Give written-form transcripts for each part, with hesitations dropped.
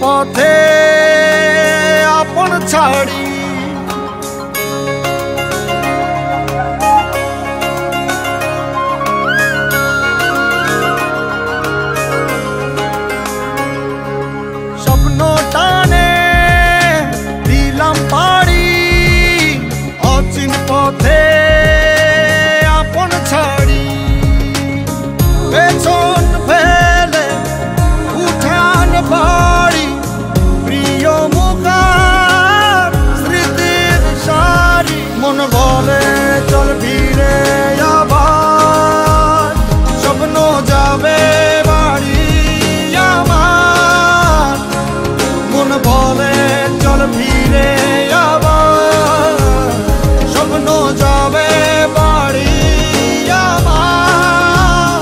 পথে আপন ছাড়ি স্বপ্ন টানে দিলাম পাড়ি অচিন পথে আপন ছাড়ি পেছন ফেলে উঠান বাড়ি প্রিয় মুখার স্মৃতির সারি মন বলে চল ফিরে আবার স্বপ্ন যাবে বাড়ি আমার মন বলে চল ফিরে আবার স্বপ্ন যাবে বাড়ি আমার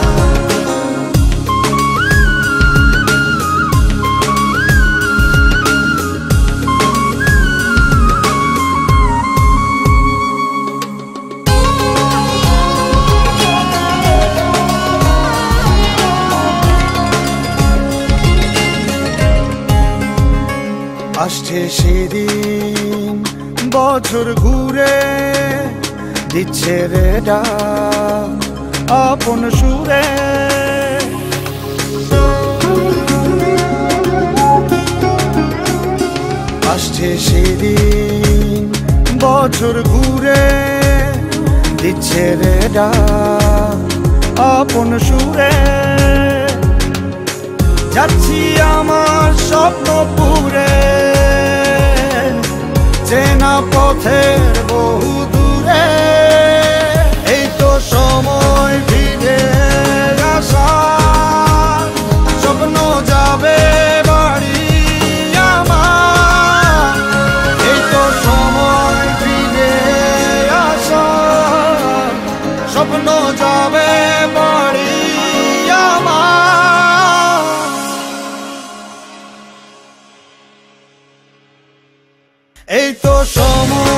আসছে সেদিন বছর ঘুরে দিচ্ছে রে ডাক আপন সুরে আসছে সেদিন বছর ঘুরে দিচ্ছে রে ডাক আপন সুরে যাচ্ছি আমার স্বপ্ন পুরে চেনা পথের বহু দূরে এই তো সময় ফিরে আসার স্বপ্ন যাবে বাড়ি আমার এই তো সময় ফিরে আসার স্বপ্ন যাবে বাড়ি আমার এই তো সময়